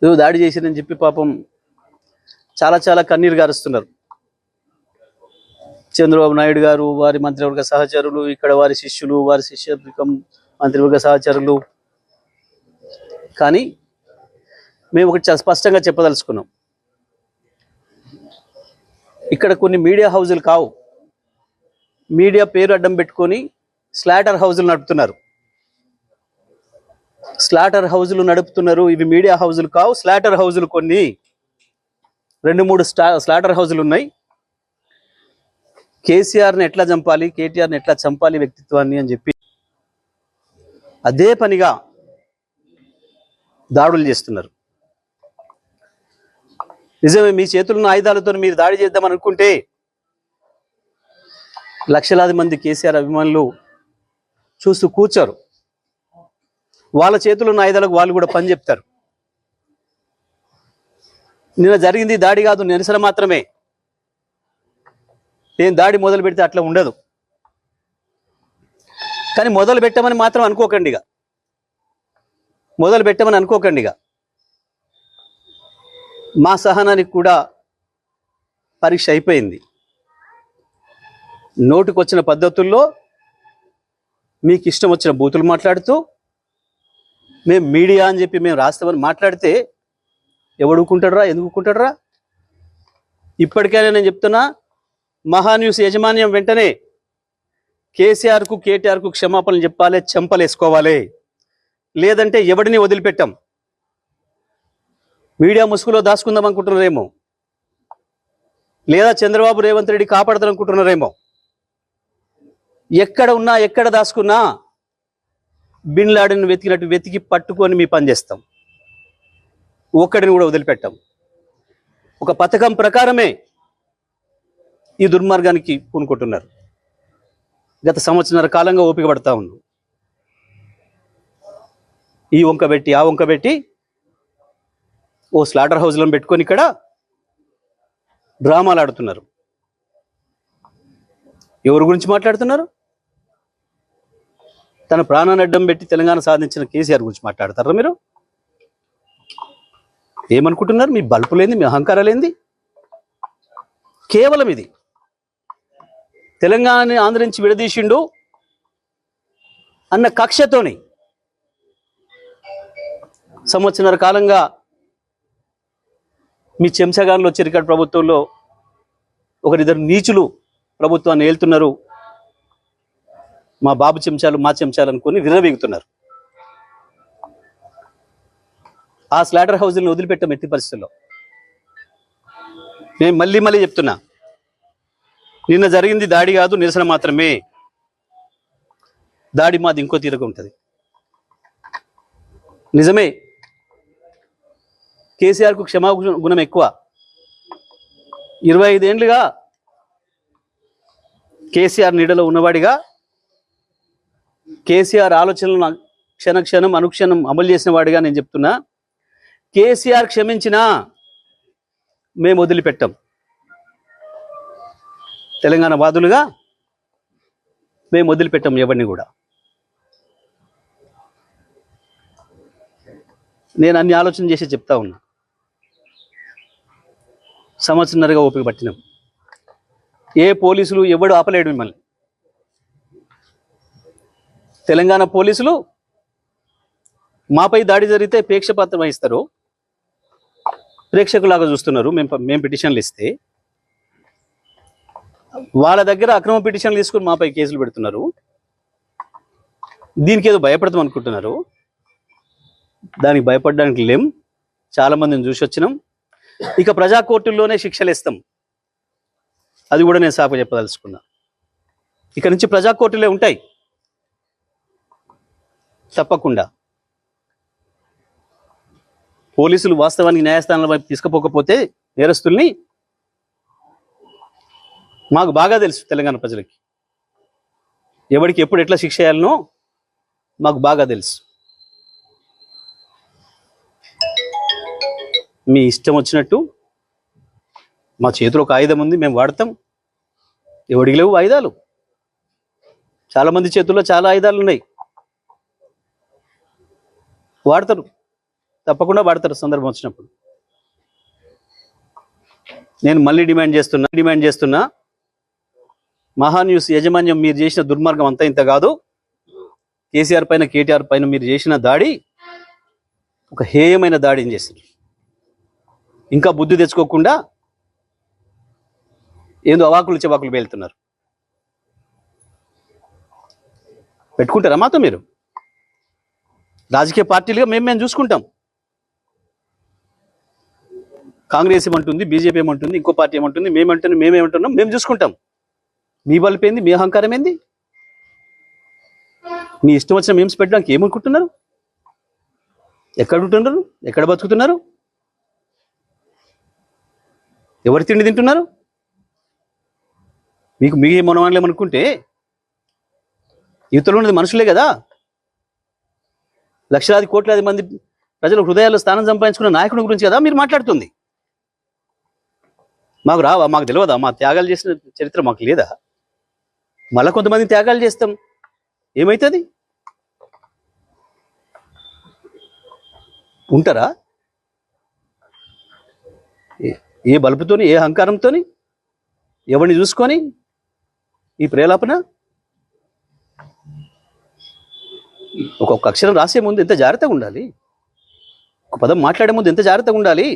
ఏదో దాడి చేసిందని చెప్పి పాపం చాలా చాలా కన్నీరు గారుస్తున్నారు. చంద్రబాబు నాయుడు గారు, వారి మంత్రివర్గ సహచరులు, ఇక్కడ వారి శిష్యులు, వారి శిష్యవర్గం మంత్రివర్గ సహచరులు. కానీ మేము ఒకటి చాలా స్పష్టంగా చెప్పదలుచుకున్నాం, ఇక్కడ కొన్ని మీడియా హౌజులు కావు, మీడియా పేరు అడ్డం పెట్టుకొని స్లాటర్ హౌజులు నడుపుతున్నారు. స్లాటర్ హౌజులు నడుపుతున్నారు. ఇవి మీడియా హౌజులు కావు, స్లాటర్ హౌజులు. కొన్ని 2-3 స్లాటర్ హౌజులు ఉన్నాయి. కేసీఆర్ని ఎట్లా చంపాలి, కేటీఆర్ని ఎట్లా చంపాలి వ్యక్తిత్వాన్ని అని చెప్పి అదే పనిగా దాడులు చేస్తున్నారు. నిజమే, మీ చేతుల్లో ఆయుధాలతో మీరు దాడి చేద్దామని అనుకుంటే లక్షలాది మంది కేసీఆర్ అభిమానులు చూస్తూ కూర్చోరు. వాళ్ళ చేతుల్లో ఉన్న ఆయుధాలకు వాళ్ళు కూడా పని చెప్తారు. నిన్న జరిగింది దాడి కాదు, నిరసన మాత్రమే. నేను దాడి మొదలు పెడితే అట్లా ఉండదు. కానీ మొదలు పెట్టమని మాత్రం అనుకోకండిగా, మొదలు పెట్టమని అనుకోకండిగా. మా సహనానికి కూడా పరీక్ష అయిపోయింది. నోటికొచ్చిన పద్ధతుల్లో మీకు ఇష్టం వచ్చిన బూతులు మాట్లాడుతూ మేము మీడియా అని చెప్పి మేము రాస్తామని మాట్లాడితే ఎవడు ఊరుకుంటాడురా, ఎందుకు ఊరుకుంటాడురా? ఇప్పటికైనా నేను చెప్తున్నా, మహాన్యూస్ యాజమాన్యం వెంటనే కేసీఆర్కు కేటీఆర్కు క్షమాపణలు చెప్పాలి, చెంపలేసుకోవాలి. లేదంటే ఎవడిని వదిలిపెట్టాం. మీడియా ముసుగులో దాచుకుందాం అనుకుంటున్నారేమో, లేదా చంద్రబాబు రేవంత్ రెడ్డి కాపాడతారు అనుకుంటున్నారేమో. ఎక్కడ ఉన్నా, ఎక్కడ దాచుకున్నా బిన్ లాడెన్ వెతికినట్టు వెతికి పట్టుకొని మీ పని చేస్తాం. ఒక్కడిని కూడా వదిలిపెట్టాం. ఒక పథకం ప్రకారమే ఈ దుర్మార్గానికి పూనుకుంటున్నారు. గత సంవత్సరాల కాలంగా ఓపిక పడతా ఉన్నాం. ఈ వంక పెట్టి ఆ వంక పెట్టి ఓ స్లాటర్ హౌస్లను పెట్టుకొని ఇక్కడ డ్రామాలు ఆడుతున్నారు. ఎవరి గురించి మాట్లాడుతున్నారు? తన ప్రాణాన్ని అడ్డం పెట్టి తెలంగాణ సాధించిన కేసీఆర్ గురించి మాట్లాడతారా మీరు? ఏమనుకుంటున్నారు? మీ బల్పు లేని, మీ అహంకారం లేనిది. కేవలం ఇది తెలంగాణని ఆంధ్ర నుంచి విడదీసిండు అన్న కక్షతోని సంవత్సరాల కాలంగా మీ చెంచగాన్లో చిరికట్ ప్రభుత్వంలో ఒకరిద్దరు నీచులు ప్రభుత్వాన్ని ఏలుతున్నారు. మా బాబు చెంచాలు, మా చెంచాలు అనుకుని విర్రవీగుతున్నారు. ఆ స్లాటర్ హౌస్ని వదిలిపెట్టాం ఎట్టి పరిస్థితుల్లో. నేను మళ్ళీ మళ్ళీ చెప్తున్నా, నిన్న జరిగింది దాడి కాదు, నిరసన మాత్రమే. దాడి మాది ఇంకో తీరుగా ఉంటుంది. నిజమే, కేసీఆర్కు క్షమాగుణం ఎక్కువ. 25 ఏళ్ళుగా కేసీఆర్ నీడలో ఉన్నవాడిగా, కేసీఆర్ ఆలోచనలను క్షణక్షణం అనుక్షణం అమలు చేసిన వాడిగా నేను చెప్తున్నా, కేసీఆర్ క్షమించినా మేము వదిలిపెట్టాం. తెలంగాణ వాదులుగా మేము వదిలిపెట్టాం ఎవరిని కూడా. నేను అన్ని ఆలోచన చేసి చెప్తా ఉన్నా. సంవత్సరంన్నరగా ఓపిక పట్టినాం. ఏ పోలీసులు ఎవడు ఆపలేడు మిమ్మల్ని. తెలంగాణ పోలీసులు మాపై దాడి జరిగితే ప్రేక్షపాత్రం వహిస్తారు, ప్రేక్షకులాగా చూస్తున్నారు. మేము పిటిషన్లు ఇస్తే వాళ్ళ దగ్గర అక్రమ పిటిషన్లు తీసుకుని మాపై కేసులు పెడుతున్నారు. దీనికి ఏదో భయపడతాం అనుకుంటున్నారు. దానికి భయపడడానికి లేం. చాలా మందిని చూసి వచ్చినాం. ఇక ప్రజా కోర్టుల్లోనే శిక్షలు ఇస్తాం. అది కూడా నేను సాకు చెప్పదలుచుకున్నా. ఇక నుంచి ప్రజా కోర్టులే ఉంటాయి తప్పకుండా. పోలీసులు వాస్తవానికి న్యాయస్థానాల వైపు తీసుకుపోకపోతే నేరస్తుల్ని, మాకు బాగా తెలుసు. తెలంగాణ ప్రజలకి ఎవరికి ఎప్పుడు ఎట్లా శిక్ష చేయాలనో మాకు బాగా తెలుసు. మీ ఇష్టం వచ్చినట్టు, మా చేతిలో ఒక ఆయుధం ఉంది, మేము వాడతాం. ఎవడికి లేవు ఆయుధాలు? చాలామంది చేతుల్లో చాలా ఆయుధాలు ఉన్నాయి, వాడతారు. తప్పకుండా వాడతారు సందర్భం వచ్చినప్పుడు. నేను మళ్ళీ డిమాండ్ చేస్తున్నా మహాన్యూస్ యాజమాన్యం మీరు చేసిన దుర్మార్గం అంతా ఇంత కాదు. కేసీఆర్ పైన కేటీఆర్ పైన మీరు చేసిన దాడి ఒక హేయమైన దాడిని చేశారు. ఇంకా బుద్ధి తెచ్చుకోకుండా ఏందో అవాకులు చెవాకులు పేలుతున్నారు. పెట్టుకుంటారా మాతో మీరు? రాజకీయ పార్టీలుగా మేము చూసుకుంటాం. కాంగ్రెస్ ఏమంటుంది, బీజేపీ ఏమంటుంది, ఇంకో పార్టీ ఏమంటుంది, మేమేమంటున్నాం, మేము చూసుకుంటాం. మీ బలుపు ఏంది? మీ అహంకారం ఏంది? మీ ఇష్టం వచ్చిన మేమ్స్ పెట్టడానికి ఏమనుకుంటున్నారు? ఎక్కడ ఉంటున్నారు? ఎక్కడ బతుకుతున్నారు? ఎవరి తిండి తింటున్నారు? మీకు మీ మనవాళ్ళేమనుకుంటే యువతలో ఉన్నది మనుషులే కదా. లక్షలాది కోట్లాది మంది ప్రజల హృదయాల్లో స్థానం సంపాదించుకున్న నాయకుడి గురించి కదా మీరు మాట్లాడుతుంది. మాకు రావా? మాకు తెలియదా? మా త్యాగాలు చేసిన చరిత్ర మాకు లేదా? మళ్ళా కొంతమంది త్యాగాలు చేస్తాం, ఏమవుతుంది? ఉంటారా? ఏ బలుపుతోని, ఏ అహంకారంతోని, ఎవరిని చూసుకొని ఈ ప్రేలాపన? ఒక్కొక్క అక్షరం రాసే ముందు ఎంత జాగ్రత్తగా ఉండాలి, ఒక పదం మాట్లాడే ముందు ఎంత జాగ్రత్తగా ఉండాలి.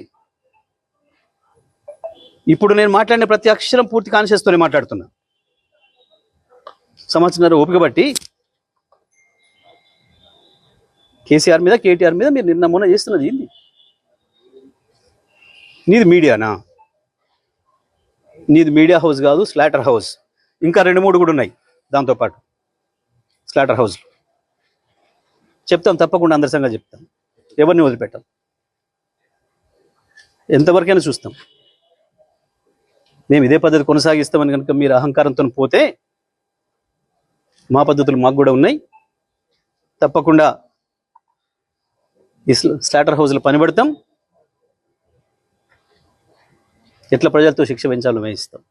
ఇప్పుడు నేను మాట్లాడిన ప్రతి అక్షరం పూర్తి కాన్షియస్తోనే మాట్లాడుతున్నా. సంవత్సరం ఓపిక బట్టి కేసీఆర్ మీద కేటీఆర్ మీద మీరు నిన్న మొన్న చేస్తున్నది ఏంది? నీది మీడియానా? నీది మీడియా హౌస్ కాదు, స్లాటర్ హౌస్. ఇంకా 2-3 కూడా ఉన్నాయి దాంతోపాటు స్లాటర్ హౌస్లు. చెప్తాం, తప్పకుండా అందరి సంగతి చెప్తాం. ఎవరిని వదిలిపెట్టాం, ఎంతవరకైనా చూస్తాం. మేము ఇదే పద్ధతి కొనసాగిస్తామని కనుక మీరు అహంకారంతో పోతే మా పద్ధతులు మాకు కూడా ఉన్నాయి. తప్పకుండా ఈ స్లాటర్ హౌస్లో పనిపడతాం. ఎట్లా ప్రజలతో శిక్ష పెంచాలో వేయిస్తాం.